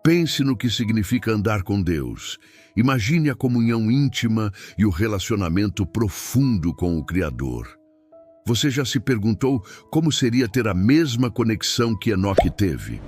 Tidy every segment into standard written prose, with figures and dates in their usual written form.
Pense no que significa andar com Deus. Imagine a comunhão íntima e o relacionamento profundo com o Criador. Você já se perguntou como seria ter a mesma conexão que Enoque teve?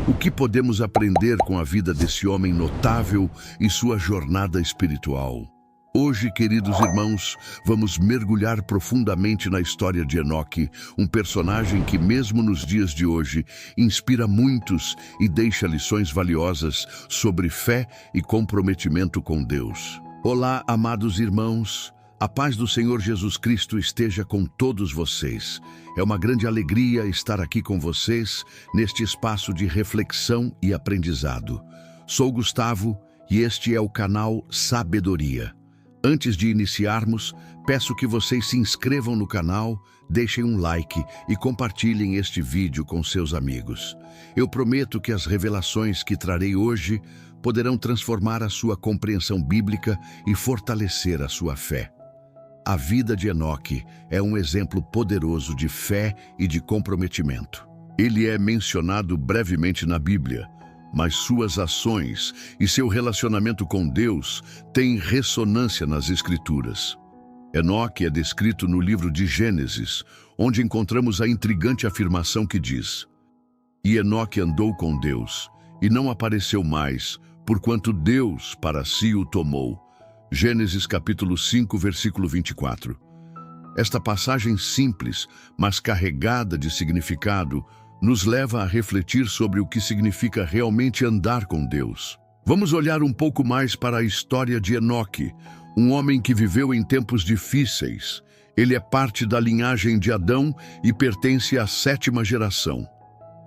O que podemos aprender com a vida desse homem notável e sua jornada espiritual? Hoje, queridos irmãos, vamos mergulhar profundamente na história de Enoque, um personagem que, mesmo nos dias de hoje, inspira muitos e deixa lições valiosas sobre fé e comprometimento com Deus. Olá, amados irmãos. A paz do Senhor Jesus Cristo esteja com todos vocês. É uma grande alegria estar aqui com vocês neste espaço de reflexão e aprendizado. Sou Gustavo e este é o canal Sabedoria. Antes de iniciarmos, peço que vocês se inscrevam no canal, deixem um like e compartilhem este vídeo com seus amigos. Eu prometo que as revelações que trarei hoje poderão transformar a sua compreensão bíblica e fortalecer a sua fé. A vida de Enoque é um exemplo poderoso de fé e de comprometimento. Ele é mencionado brevemente na Bíblia, mas suas ações e seu relacionamento com Deus têm ressonância nas Escrituras. Enoque é descrito no livro de Gênesis, onde encontramos a intrigante afirmação que diz: "E Enoque andou com Deus, e não apareceu mais, porquanto Deus para si o tomou." Gênesis capítulo 5, versículo 24. Esta passagem simples, mas carregada de significado, nos leva a refletir sobre o que significa realmente andar com Deus. Vamos olhar um pouco mais para a história de Enoque, um homem que viveu em tempos difíceis. Ele é parte da linhagem de Adão e pertence à 7ª geração.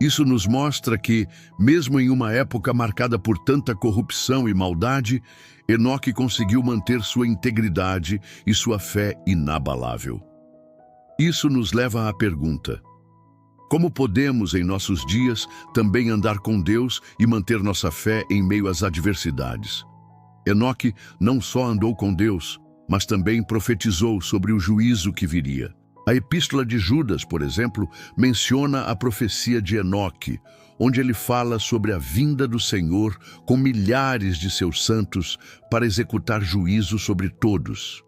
Isso nos mostra que, mesmo em uma época marcada por tanta corrupção e maldade, Enoque conseguiu manter sua integridade e sua fé inabalável. Isso nos leva à pergunta: como podemos, em nossos dias, também andar com Deus e manter nossa fé em meio às adversidades? Enoque não só andou com Deus, mas também profetizou sobre o juízo que viria. A Epístola de Judas, por exemplo, menciona a profecia de Enoque, onde ele fala sobre a vinda do Senhor com milhares de seus santos para executar juízo sobre todos.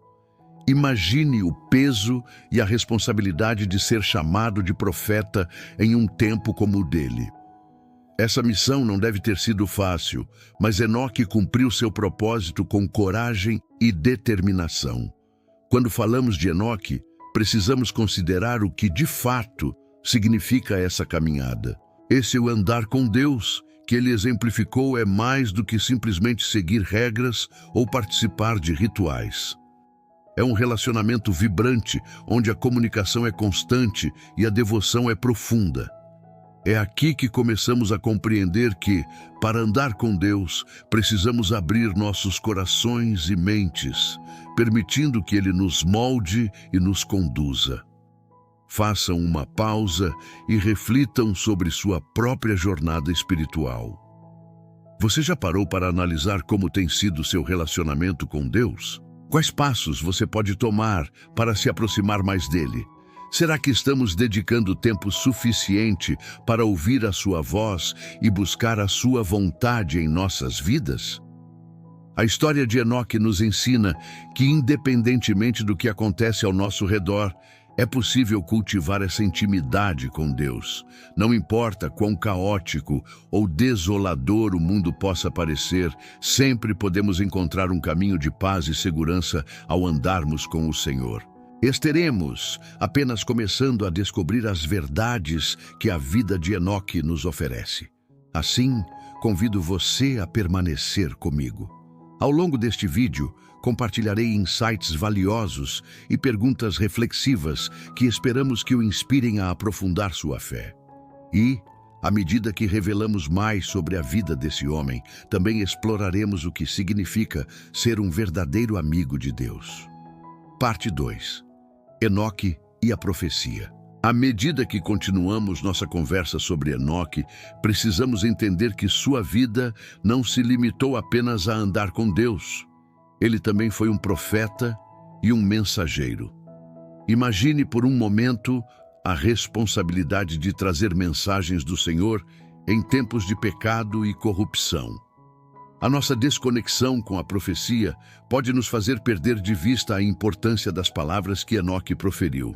Imagine o peso e a responsabilidade de ser chamado de profeta em um tempo como o dele. Essa missão não deve ter sido fácil, mas Enoque cumpriu seu propósito com coragem e determinação. Quando falamos de Enoque, precisamos considerar o que de fato significa essa caminhada. Esse andar com Deus que ele exemplificou é mais do que simplesmente seguir regras ou participar de rituais. É um relacionamento vibrante, onde a comunicação é constante e a devoção é profunda. É aqui que começamos a compreender que, para andar com Deus, precisamos abrir nossos corações e mentes, permitindo que Ele nos molde e nos conduza. Façam uma pausa e reflitam sobre sua própria jornada espiritual. Você já parou para analisar como tem sido seu relacionamento com Deus? Quais passos você pode tomar para se aproximar mais dele? Será que estamos dedicando tempo suficiente para ouvir a sua voz e buscar a sua vontade em nossas vidas? A história de Enoque nos ensina que, independentemente do que acontece ao nosso redor, é possível cultivar essa intimidade com Deus. Não importa quão caótico ou desolador o mundo possa parecer, sempre podemos encontrar um caminho de paz e segurança ao andarmos com o Senhor. Estaremos apenas começando a descobrir as verdades que a vida de Enoque nos oferece. Assim, convido você a permanecer comigo. Ao longo deste vídeo, compartilharei insights valiosos e perguntas reflexivas que esperamos que o inspirem a aprofundar sua fé. E, à medida que revelamos mais sobre a vida desse homem, também exploraremos o que significa ser um verdadeiro amigo de Deus. Parte 2. Enoque e a profecia. À medida que continuamos nossa conversa sobre Enoque, precisamos entender que sua vida não se limitou apenas a andar com Deus. Ele também foi um profeta e um mensageiro. Imagine por um momento a responsabilidade de trazer mensagens do Senhor em tempos de pecado e corrupção. A nossa desconexão com a profecia pode nos fazer perder de vista a importância das palavras que Enoque proferiu.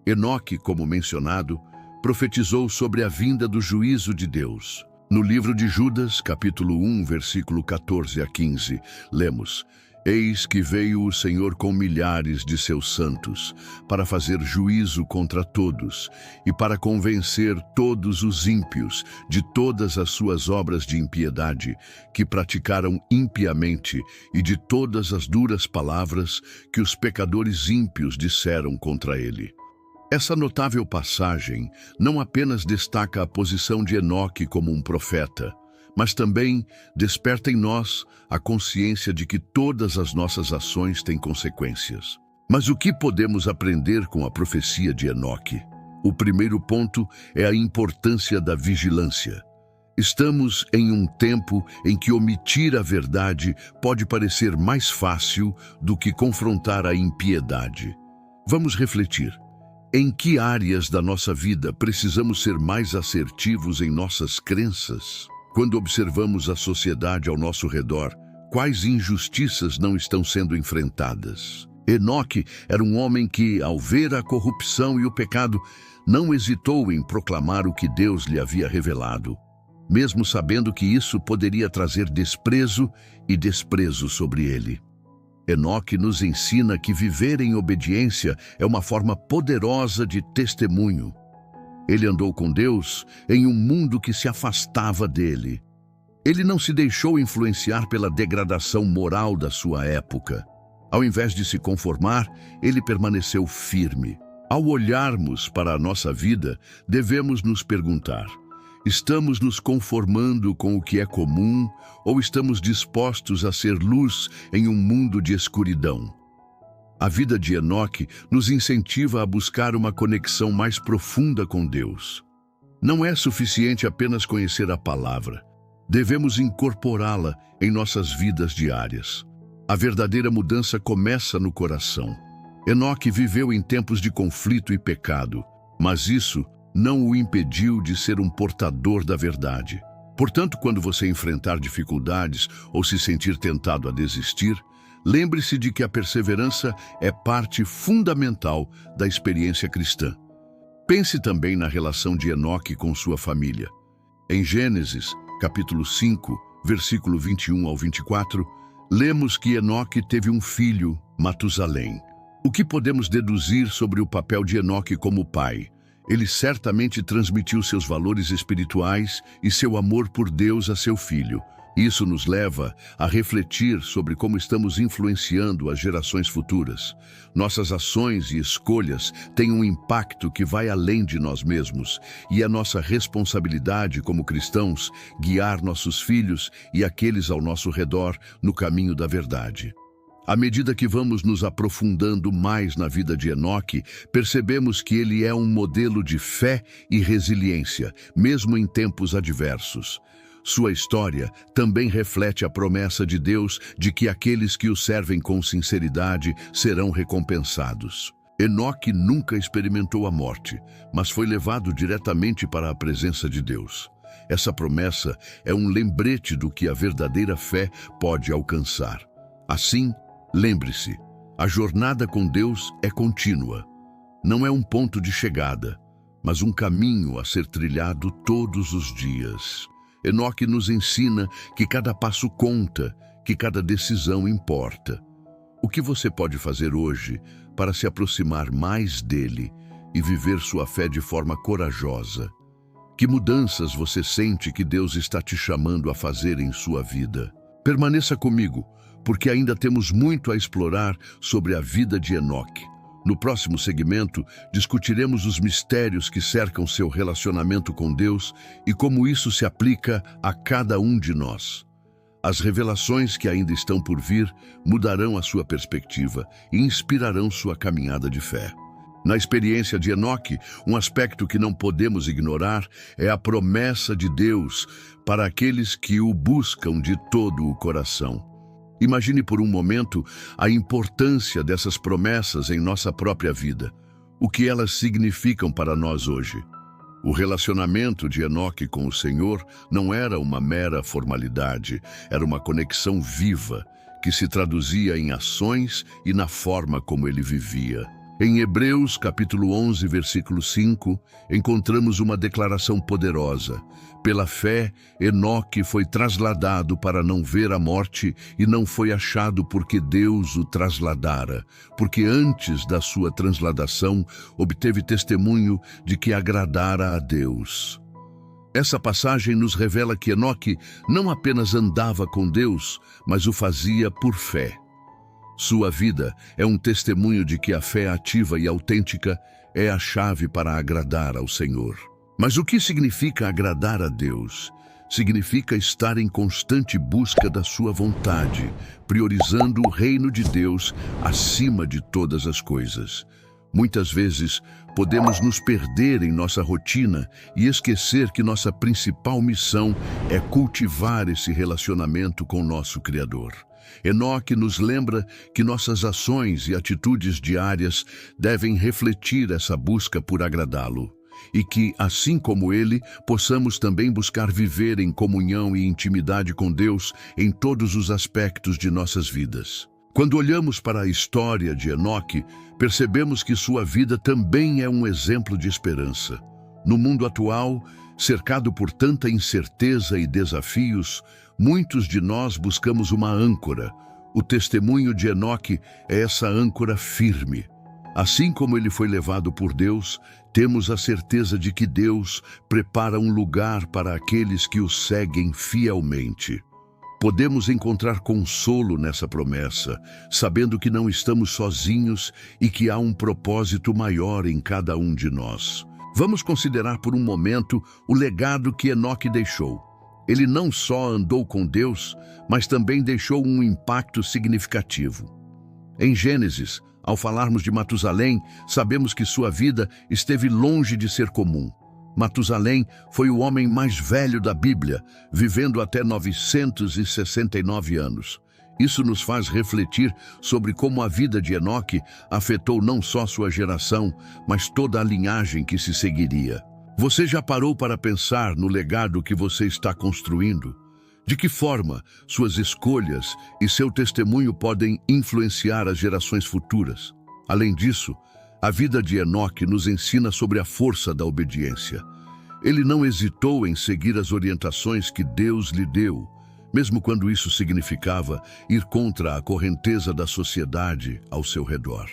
Enoque, como mencionado, profetizou sobre a vinda do juízo de Deus. No livro de Judas, capítulo 1, versículo 14 a 15, lemos: Eis que veio o Senhor com milhares de seus santos, para fazer juízo contra todos, e para convencer todos os ímpios de todas as suas obras de impiedade, que praticaram impiamente, e de todas as duras palavras que os pecadores ímpios disseram contra ele. Essa notável passagem não apenas destaca a posição de Enoque como um profeta, mas também desperta em nós a consciência de que todas as nossas ações têm consequências. Mas o que podemos aprender com a profecia de Enoque? O primeiro ponto é a importância da vigilância. Estamos em um tempo em que omitir a verdade pode parecer mais fácil do que confrontar a impiedade. Vamos refletir. Em que áreas da nossa vida precisamos ser mais assertivos em nossas crenças? Quando observamos a sociedade ao nosso redor, quais injustiças não estão sendo enfrentadas? Enoque era um homem que, ao ver a corrupção e o pecado, não hesitou em proclamar o que Deus lhe havia revelado, mesmo sabendo que isso poderia trazer desprezo e desprezo sobre ele. Enoque nos ensina que viver em obediência é uma forma poderosa de testemunho. Ele andou com Deus em um mundo que se afastava dele. Ele não se deixou influenciar pela degradação moral da sua época. Ao invés de se conformar, ele permaneceu firme. Ao olharmos para a nossa vida, devemos nos perguntar: estamos nos conformando com o que é comum ou estamos dispostos a ser luz em um mundo de escuridão? A vida de Enoque nos incentiva a buscar uma conexão mais profunda com Deus. Não é suficiente apenas conhecer a palavra. Devemos incorporá-la em nossas vidas diárias. A verdadeira mudança começa no coração. Enoque viveu em tempos de conflito e pecado, mas isso não o impediu de ser um portador da verdade. Portanto, quando você enfrentar dificuldades ou se sentir tentado a desistir, lembre-se de que a perseverança é parte fundamental da experiência cristã. Pense também na relação de Enoque com sua família. Em Gênesis, capítulo 5, versículo 21 ao 24, lemos que Enoque teve um filho, Matusalém. O que podemos deduzir sobre o papel de Enoque como pai? Ele certamente transmitiu seus valores espirituais e seu amor por Deus a seu filho. Isso nos leva a refletir sobre como estamos influenciando as gerações futuras. Nossas ações e escolhas têm um impacto que vai além de nós mesmos, e é nossa responsabilidade como cristãos guiar nossos filhos e aqueles ao nosso redor no caminho da verdade. À medida que vamos nos aprofundando mais na vida de Enoque, percebemos que ele é um modelo de fé e resiliência, mesmo em tempos adversos. Sua história também reflete a promessa de Deus de que aqueles que o servem com sinceridade serão recompensados. Enoque nunca experimentou a morte, mas foi levado diretamente para a presença de Deus. Essa promessa é um lembrete do que a verdadeira fé pode alcançar. Assim, lembre-se, a jornada com Deus é contínua. Não é um ponto de chegada, mas um caminho a ser trilhado todos os dias. Enoque nos ensina que cada passo conta, que cada decisão importa. O que você pode fazer hoje para se aproximar mais dele e viver sua fé de forma corajosa? Que mudanças você sente que Deus está te chamando a fazer em sua vida? Permaneça comigo, porque ainda temos muito a explorar sobre a vida de Enoque. No próximo segmento, discutiremos os mistérios que cercam seu relacionamento com Deus e como isso se aplica a cada um de nós. As revelações que ainda estão por vir mudarão a sua perspectiva e inspirarão sua caminhada de fé. Na experiência de Enoque, um aspecto que não podemos ignorar é a promessa de Deus para aqueles que o buscam de todo o coração. Imagine por um momento a importância dessas promessas em nossa própria vida, o que elas significam para nós hoje. O relacionamento de Enoque com o Senhor não era uma mera formalidade, era uma conexão viva que se traduzia em ações e na forma como ele vivia. Em Hebreus, capítulo 11, versículo 5, encontramos uma declaração poderosa. Pela fé, Enoque foi trasladado para não ver a morte e não foi achado porque Deus o trasladara, porque antes da sua transladação obteve testemunho de que agradara a Deus. Essa passagem nos revela que Enoque não apenas andava com Deus, mas o fazia por fé. Sua vida é um testemunho de que a fé ativa e autêntica é a chave para agradar ao Senhor. Mas o que significa agradar a Deus? Significa estar em constante busca da sua vontade, priorizando o reino de Deus acima de todas as coisas. Muitas vezes, podemos nos perder em nossa rotina e esquecer que nossa principal missão é cultivar esse relacionamento com nosso Criador. Enoque nos lembra que nossas ações e atitudes diárias devem refletir essa busca por agradá-lo, e que, assim como ele, possamos também buscar viver em comunhão e intimidade com Deus em todos os aspectos de nossas vidas. Quando olhamos para a história de Enoque, percebemos que sua vida também é um exemplo de esperança. No mundo atual, cercado por tanta incerteza e desafios, muitos de nós buscamos uma âncora. O testemunho de Enoque é essa âncora firme. Assim como ele foi levado por Deus, temos a certeza de que Deus prepara um lugar para aqueles que o seguem fielmente. Podemos encontrar consolo nessa promessa, sabendo que não estamos sozinhos e que há um propósito maior em cada um de nós. Vamos considerar por um momento o legado que Enoque deixou. Ele não só andou com Deus, mas também deixou um impacto significativo. Em Gênesis, ao falarmos de Matusalém, sabemos que sua vida esteve longe de ser comum. Matusalém foi o homem mais velho da Bíblia, vivendo até 969 anos. Isso nos faz refletir sobre como a vida de Enoque afetou não só sua geração, mas toda a linhagem que se seguiria. Você já parou para pensar no legado que você está construindo? De que forma suas escolhas e seu testemunho podem influenciar as gerações futuras? Além disso, a vida de Enoque nos ensina sobre a força da obediência. Ele não hesitou em seguir as orientações que Deus lhe deu, mesmo quando isso significava ir contra a correnteza da sociedade ao seu redor.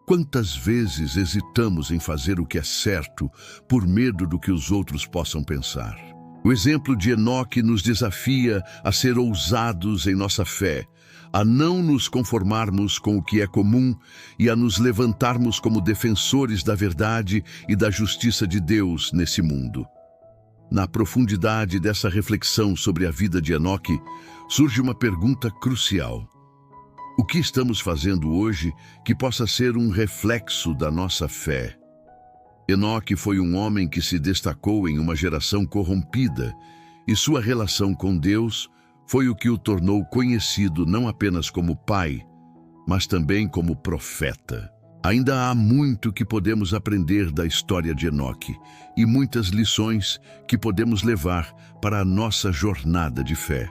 Quantas vezes hesitamos em fazer o que é certo por medo do que os outros possam pensar? O exemplo de Enoque nos desafia a ser ousados em nossa fé, a não nos conformarmos com o que é comum e a nos levantarmos como defensores da verdade e da justiça de Deus nesse mundo. Na profundidade dessa reflexão sobre a vida de Enoque, surge uma pergunta crucial. O que estamos fazendo hoje que possa ser um reflexo da nossa fé? Enoque foi um homem que se destacou em uma geração corrompida, e sua relação com Deus foi o que o tornou conhecido não apenas como pai, mas também como profeta. Ainda há muito que podemos aprender da história de Enoque e muitas lições que podemos levar para a nossa jornada de fé.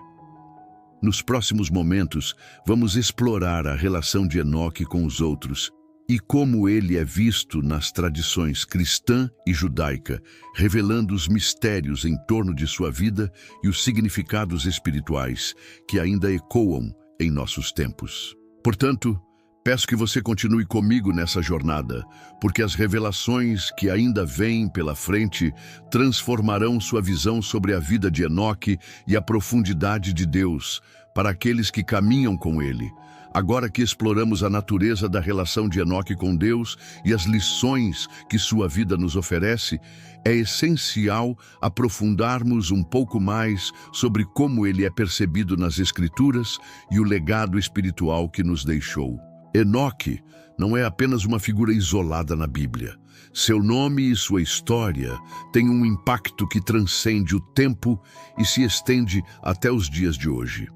Nos próximos momentos, vamos explorar a relação de Enoque com os outros e como ele é visto nas tradições cristã e judaica, revelando os mistérios em torno de sua vida e os significados espirituais que ainda ecoam em nossos tempos. Portanto, peço que você continue comigo nessa jornada, porque as revelações que ainda vêm pela frente transformarão sua visão sobre a vida de Enoque e a profundidade de Deus para aqueles que caminham com ele. Agora que exploramos a natureza da relação de Enoque com Deus e as lições que sua vida nos oferece, é essencial aprofundarmos um pouco mais sobre como ele é percebido nas Escrituras e o legado espiritual que nos deixou. Enoque não é apenas uma figura isolada na Bíblia. Seu nome e sua história têm um impacto que transcende o tempo e se estende até os dias de hoje.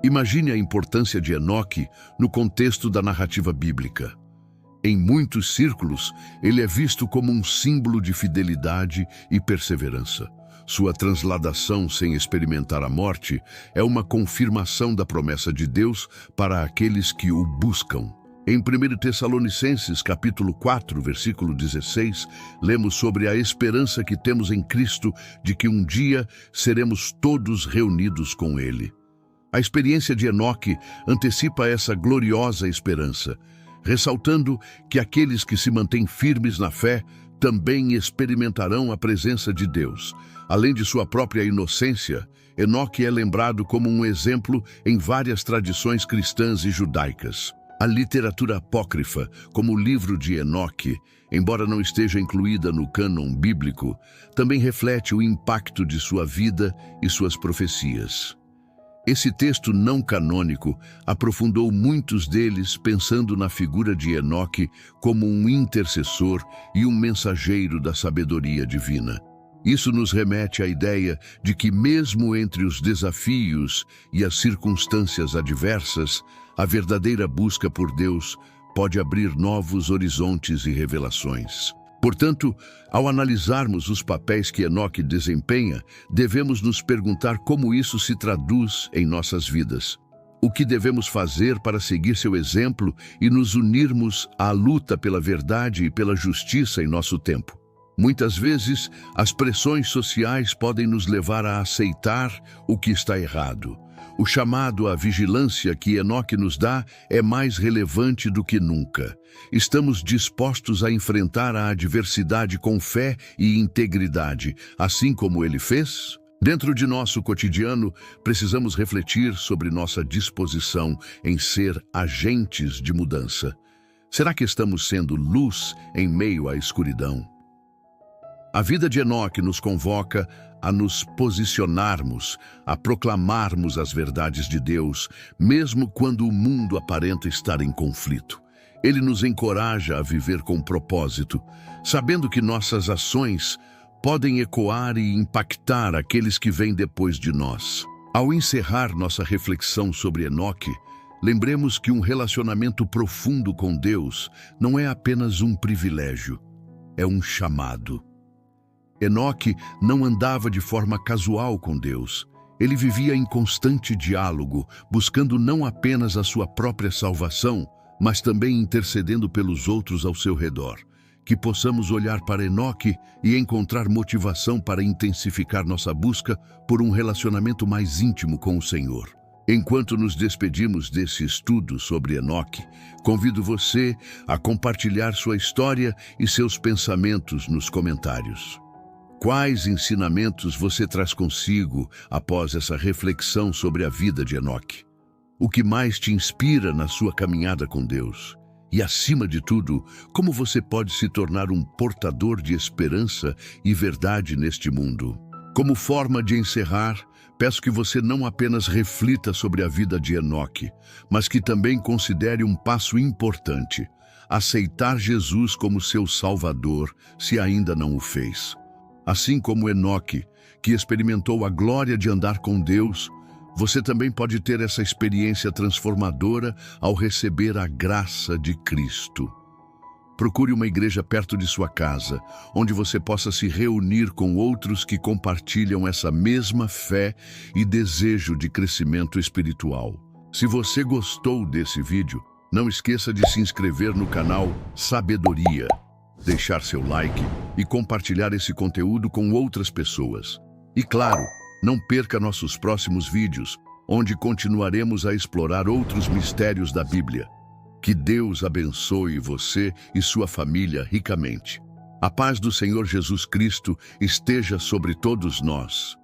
Imagine a importância de Enoque no contexto da narrativa bíblica. Em muitos círculos, ele é visto como um símbolo de fidelidade e perseverança. Sua transladação sem experimentar a morte é uma confirmação da promessa de Deus para aqueles que o buscam. Em 1 Tessalonicenses, capítulo 4, versículo 16, lemos sobre a esperança que temos em Cristo de que um dia seremos todos reunidos com Ele. A experiência de Enoque antecipa essa gloriosa esperança, ressaltando que aqueles que se mantêm firmes na fé também experimentarão a presença de Deus. Além de sua própria inocência, Enoque é lembrado como um exemplo em várias tradições cristãs e judaicas. A literatura apócrifa, como o livro de Enoque, embora não esteja incluída no cânon bíblico, também reflete o impacto de sua vida e suas profecias. Esse texto não canônico aprofundou muitos deles pensando na figura de Enoque como um intercessor e um mensageiro da sabedoria divina. Isso nos remete à ideia de que mesmo entre os desafios e as circunstâncias adversas, a verdadeira busca por Deus pode abrir novos horizontes e revelações. Portanto, ao analisarmos os papéis que Enoque desempenha, devemos nos perguntar como isso se traduz em nossas vidas. O que devemos fazer para seguir seu exemplo e nos unirmos à luta pela verdade e pela justiça em nosso tempo? Muitas vezes, as pressões sociais podem nos levar a aceitar o que está errado. O chamado à vigilância que Enoque nos dá é mais relevante do que nunca. Estamos dispostos a enfrentar a adversidade com fé e integridade, assim como ele fez? Dentro de nosso cotidiano, precisamos refletir sobre nossa disposição em ser agentes de mudança. Será que estamos sendo luz em meio à escuridão? A vida de Enoque nos convoca a nos posicionarmos, a proclamarmos as verdades de Deus, mesmo quando o mundo aparenta estar em conflito. Ele nos encoraja a viver com propósito, sabendo que nossas ações podem ecoar e impactar aqueles que vêm depois de nós. Ao encerrar nossa reflexão sobre Enoque, lembremos que um relacionamento profundo com Deus não é apenas um privilégio, é um chamado. Enoque não andava de forma casual com Deus. Ele vivia em constante diálogo, buscando não apenas a sua própria salvação, mas também intercedendo pelos outros ao seu redor. Que possamos olhar para Enoque e encontrar motivação para intensificar nossa busca por um relacionamento mais íntimo com o Senhor. Enquanto nos despedimos desse estudo sobre Enoque, convido você a compartilhar sua história e seus pensamentos nos comentários. Quais ensinamentos você traz consigo após essa reflexão sobre a vida de Enoque? O que mais te inspira na sua caminhada com Deus? E, acima de tudo, como você pode se tornar um portador de esperança e verdade neste mundo? Como forma de encerrar, peço que você não apenas reflita sobre a vida de Enoque, mas que também considere um passo importante: aceitar Jesus como seu Salvador, se ainda não o fez. Assim como Enoque, que experimentou a glória de andar com Deus, você também pode ter essa experiência transformadora ao receber a graça de Cristo. Procure uma igreja perto de sua casa, onde você possa se reunir com outros que compartilham essa mesma fé e desejo de crescimento espiritual. Se você gostou desse vídeo, não esqueça de se inscrever no canal Sabedoria, deixar seu like e compartilhar esse conteúdo com outras pessoas. E claro, não perca nossos próximos vídeos, onde continuaremos a explorar outros mistérios da Bíblia. Que Deus abençoe você e sua família ricamente. A paz do Senhor Jesus Cristo esteja sobre todos nós.